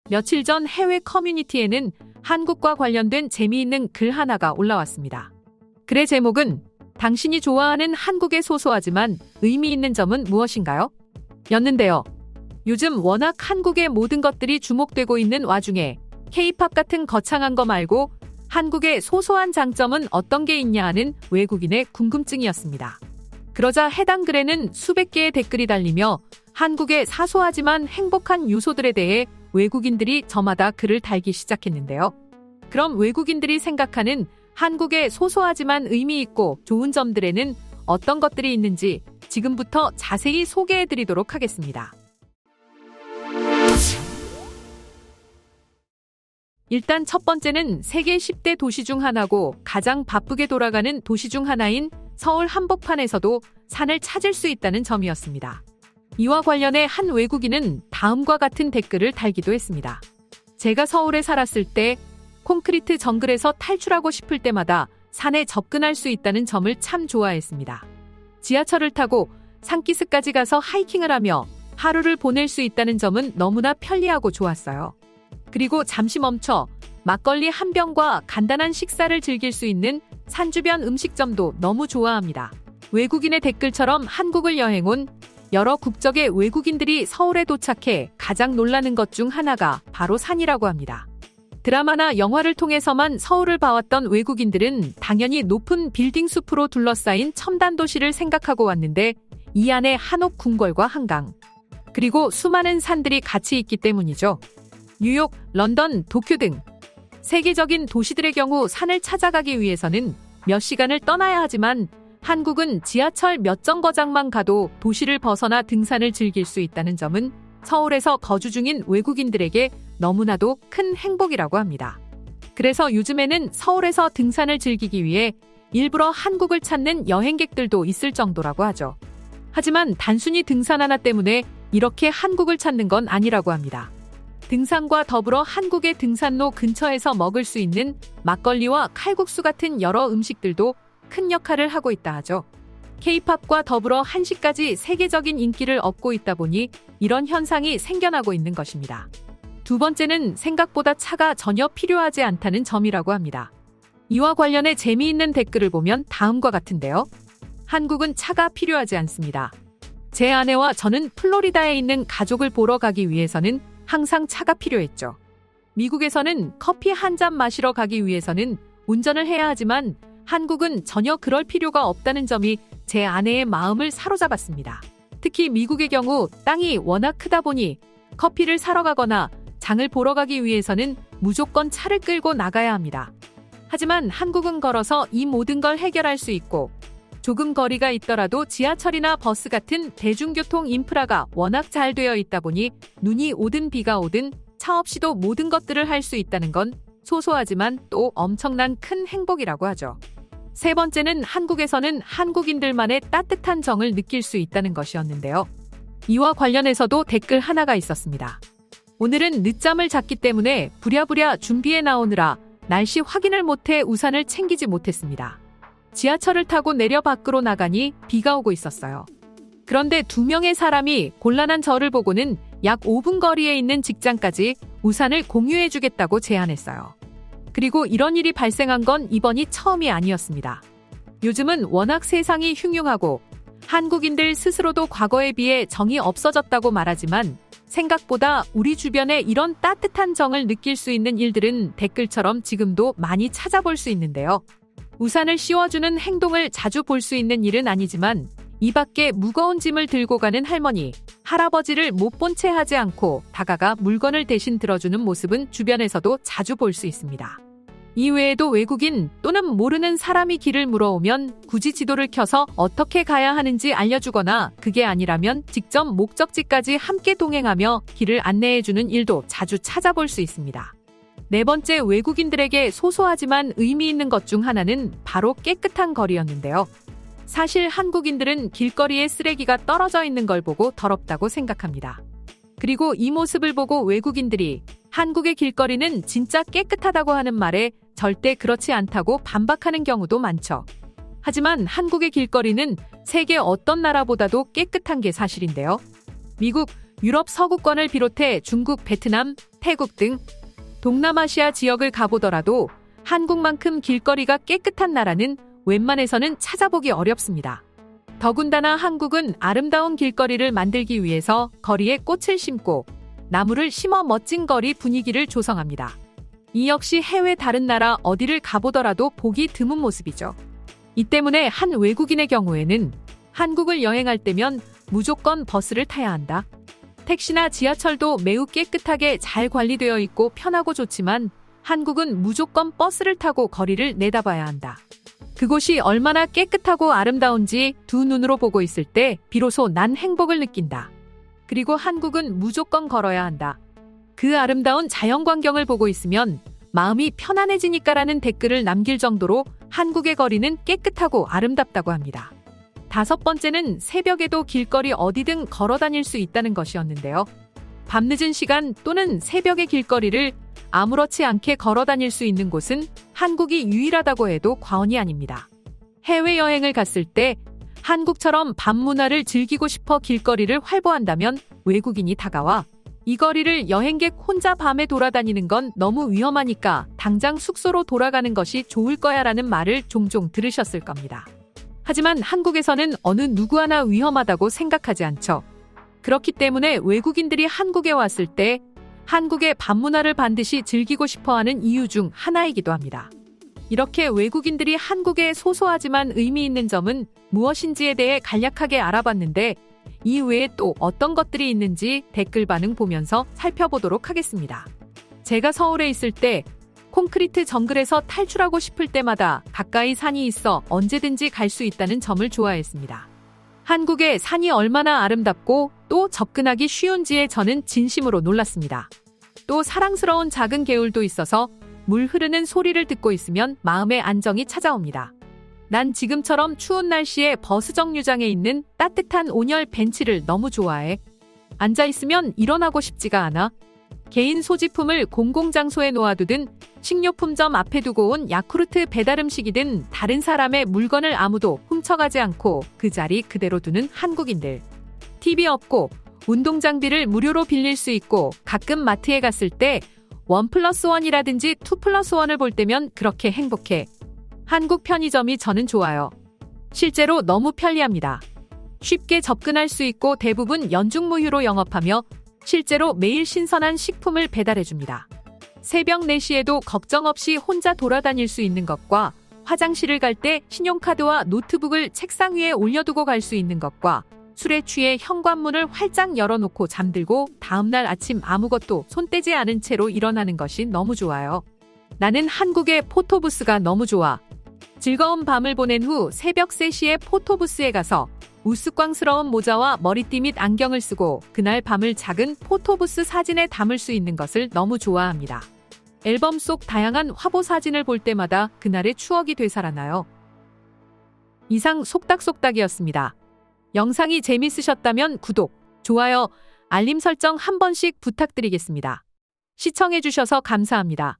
며칠 전 해외 커뮤니티에는 한국과 관련된 재미있는 글 하나가 올라왔습니다. 글의 제목은 당신이 좋아하는 한국의 소소하지만 의미 있는 점은 무엇인가요? 였는데요. 요즘 워낙 한국의 모든 것들이 주목되고 있는 와중에 K-팝 같은 거창한 거 말고 한국의 소소한 장점은 어떤 게 있냐 하는 외국인의 궁금증이었습니다. 그러자 해당 글에는 수백 개의 댓글이 달리며 한국의 사소하지만 행복한 요소들에 대해 외국인들이 저마다 글을 달기 시작했는데요. 그럼 외국인들이 생각하는 한국의 소소하지만 의미 있고 좋은 점들에는 어떤 것들이 있는지 지금부터 자세히 소개해드리도록 하겠습니다. 일단 첫 번째는 세계 10대 도시 중 하나고 가장 바쁘게 돌아가는 도시 중 하나인 서울 한복판에서도 산을 찾을 수 있다는 점이었습니다. 이와 관련해 한 외국인은 다음과 같은 댓글을 달기도 했습니다. 제가 서울에 살았을 때 콘크리트 정글에서 탈출하고 싶을 때마다 산에 접근할 수 있다는 점을 참 좋아했습니다. 지하철을 타고 산기슭까지 가서 하이킹을 하며 하루를 보낼 수 있다는 점은 너무나 편리하고 좋았어요. 그리고 잠시 멈춰 막걸리 한 병과 간단한 식사를 즐길 수 있는 산 주변 음식점도 너무 좋아합니다. 외국인의 댓글처럼 한국을 여행 온 여러 국적의 외국인들이 서울에 도착해 가장 놀라는 것 중 하나가 바로 산이라고 합니다. 드라마나 영화를 통해서만 서울을 봐왔던 외국인들은 당연히 높은 빌딩 숲으로 둘러싸인 첨단 도시를 생각하고 왔는데 이 안에 한옥 궁궐과 한강, 그리고 수많은 산들이 같이 있기 때문이죠. 뉴욕, 런던, 도쿄 등 세계적인 도시들의 경우 산을 찾아가기 위해서는 몇 시간을 떠나야 하지만 한국은 지하철 몇 정거장만 가도 도시를 벗어나 등산을 즐길 수 있다는 점은 서울에서 거주 중인 외국인들에게 너무나도 큰 행복이라고 합니다. 그래서 요즘에는 서울에서 등산을 즐기기 위해 일부러 한국을 찾는 여행객들도 있을 정도라고 하죠. 하지만 단순히 등산 하나 때문에 이렇게 한국을 찾는 건 아니라고 합니다. 등산과 더불어 한국의 등산로 근처에서 먹을 수 있는 막걸리와 칼국수 같은 여러 음식들도 큰 역할을 하고 있다 하죠. K-팝과 더불어 한식까지 세계적인 인기를 얻고 있다 보니 이런 현상이 생겨나고 있는 것입니다. 두 번째는 생각보다 차가 전혀 필요하지 않다는 점이라고 합니다. 이와 관련해 재미있는 댓글을 보면 다음과 같은데요. 한국은 차가 필요하지 않습니다. 제 아내와 저는 플로리다에 있는 가족을 보러 가기 위해서는 항상 차가 필요했죠. 미국에서는 커피 한 잔 마시러 가기 위해서는 운전을 해야 하지만 한국은 전혀 그럴 필요가 없다는 점이 제 아내의 마음을 사로잡았습니다. 특히 미국의 경우 땅이 워낙 크다 보니 커피를 사러 가거나 장을 보러 가기 위해서는 무조건 차를 끌고 나가야 합니다. 하지만 한국은 걸어서 이 모든 걸 해결할 수 있고 조금 거리가 있더라도 지하철이나 버스 같은 대중교통 인프라가 워낙 잘 되어 있다 보니 눈이 오든 비가 오든 차 없이도 모든 것들을 할 수 있다는 건 소소하지만 또 엄청난 큰 행복이라고 하죠. 세 번째는 한국에서는 한국인들만의 따뜻한 정을 느낄 수 있다는 것이었는데요. 이와 관련해서도 댓글 하나가 있었습니다. 오늘은 늦잠을 잤기 때문에 부랴부랴 준비해 나오느라 날씨 확인을 못해 우산을 챙기지 못했습니다. 지하철을 타고 내려 밖으로 나가니 비가 오고 있었어요. 그런데 2명의 사람이 곤란한 저를 보고는 약 5분 거리에 있는 직장까지 우산을 공유해주겠다고 제안했어요. 그리고 이런 일이 발생한 건 이번이 처음이 아니었습니다. 요즘은 워낙 세상이 흉흉하고 한국인들 스스로도 과거에 비해 정이 없어졌다고 말하지만 생각보다 우리 주변에 이런 따뜻한 정을 느낄 수 있는 일들은 댓글처럼 지금도 많이 찾아볼 수 있는데요. 우산을 씌워주는 행동을 자주 볼 수 있는 일은 아니지만 이 밖에 무거운 짐을 들고 가는 할머니, 할아버지를 못 본 채 하지 않고 다가가 물건을 대신 들어주는 모습은 주변에서도 자주 볼 수 있습니다. 이외에도 외국인 또는 모르는 사람이 길을 물어오면 굳이 지도를 켜서 어떻게 가야 하는지 알려주거나 그게 아니라면 직접 목적지까지 함께 동행하며 길을 안내해주는 일도 자주 찾아볼 수 있습니다. 네 번째, 외국인들에게 소소하지만 의미 있는 것 중 하나는 바로 깨끗한 거리였는데요. 사실 한국인들은 길거리에 쓰레기가 떨어져 있는 걸 보고 더럽다고 생각합니다. 그리고 이 모습을 보고 외국인들이 한국의 길거리는 진짜 깨끗하다고 하는 말에 절대 그렇지 않다고 반박하는 경우도 많죠. 하지만 한국의 길거리는 세계 어떤 나라보다도 깨끗한 게 사실인데요. 미국, 유럽 서구권을 비롯해 중국, 베트남, 태국 등 동남아시아 지역을 가보더라도 한국만큼 길거리가 깨끗한 나라는 웬만해서는 찾아보기 어렵습니다. 더군다나 한국은 아름다운 길거리를 만들기 위해서 거리에 꽃을 심고 나무를 심어 멋진 거리 분위기를 조성합니다. 이 역시 해외 다른 나라 어디를 가보더라도 보기 드문 모습이죠. 이 때문에 한 외국인의 경우에는 한국을 여행할 때면 무조건 버스를 타야 한다. 택시나 지하철도 매우 깨끗하게 잘 관리되어 있고 편하고 좋지만 한국은 무조건 버스를 타고 거리를 내다봐야 한다. 그곳이 얼마나 깨끗하고 아름다운지 두 눈으로 보고 있을 때 비로소 난 행복을 느낀다. 그리고 한국은 무조건 걸어야 한다. 그 아름다운 자연광경을 보고 있으면 마음이 편안해지니까라는 댓글을 남길 정도로 한국의 거리는 깨끗하고 아름답다고 합니다. 다섯 번째는 새벽에도 길거리 어디든 걸어 다닐 수 있다는 것이었는데요. 밤늦은 시간 또는 새벽의 길거리를 아무렇지 않게 걸어 다닐 수 있는 곳은 한국이 유일하다고 해도 과언이 아닙니다. 해외여행을 갔을 때 한국처럼 밤 문화를 즐기고 싶어 길거리를 활보한다면 외국인이 다가와 이 거리를 여행객 혼자 밤에 돌아다니는 건 너무 위험하니까 당장 숙소로 돌아가는 것이 좋을 거야 라는 말을 종종 들으셨을 겁니다. 하지만 한국에서는 어느 누구 하나 위험하다고 생각하지 않죠. 그렇기 때문에 외국인들이 한국에 왔을 때 한국의 밤 문화를 반드시 즐기고 싶어하는 이유 중 하나이기도 합니다. 이렇게 외국인들이 한국의 소소하지만 의미 있는 점은 무엇인지에 대해 간략하게 알아봤는데 이 외에 또 어떤 것들이 있는지 댓글 반응 보면서 살펴보도록 하겠습니다. 제가 서울에 있을 때 콘크리트 정글에서 탈출하고 싶을 때마다 가까이 산이 있어 언제든지 갈 수 있다는 점을 좋아했습니다. 한국의 산이 얼마나 아름답고 또 접근하기 쉬운지에 저는 진심으로 놀랐습니다. 또 사랑스러운 작은 개울도 있어서 물 흐르는 소리를 듣고 있으면 마음의 안정이 찾아옵니다. 난 지금처럼 추운 날씨에 버스 정류장에 있는 따뜻한 온열 벤치를 너무 좋아해. 앉아있으면 일어나고 싶지가 않아. 개인 소지품을 공공장소에 놓아두든 식료품점 앞에 두고 온 야쿠르트 배달음식이든 다른 사람의 물건을 아무도 훔쳐가지 않고 그 자리 그대로 두는 한국인들. TV 없고 운동장비를 무료로 빌릴 수 있고 가끔 마트에 갔을 때 1+1이라든지 2+1을 볼 때면 그렇게 행복해. 한국 편의점이 저는 좋아요. 실제로 너무 편리합니다. 쉽게 접근할 수 있고 대부분 연중무휴로 영업하며 실제로 매일 신선한 식품을 배달해줍니다. 새벽 4시에도 걱정 없이 혼자 돌아다닐 수 있는 것과 화장실을 갈 때 신용카드와 노트북을 책상 위에 올려두고 갈 수 있는 것과 술에 취해 현관문을 활짝 열어놓고 잠들고 다음날 아침 아무것도 손 떼지 않은 채로 일어나는 것이 너무 좋아요. 나는 한국의 포토부스가 너무 좋아. 즐거운 밤을 보낸 후 새벽 3시에 포토부스에 가서 우스꽝스러운 모자와 머리띠 및 안경을 쓰고 그날 밤을 작은 포토부스 사진에 담을 수 있는 것을 너무 좋아합니다. 앨범 속 다양한 화보 사진을 볼 때마다 그날의 추억이 되살아나요. 이상 속닥속닥이었습니다. 영상이 재밌으셨다면 구독, 좋아요, 알림 설정 한 번씩 부탁드리겠습니다. 시청해주셔서 감사합니다.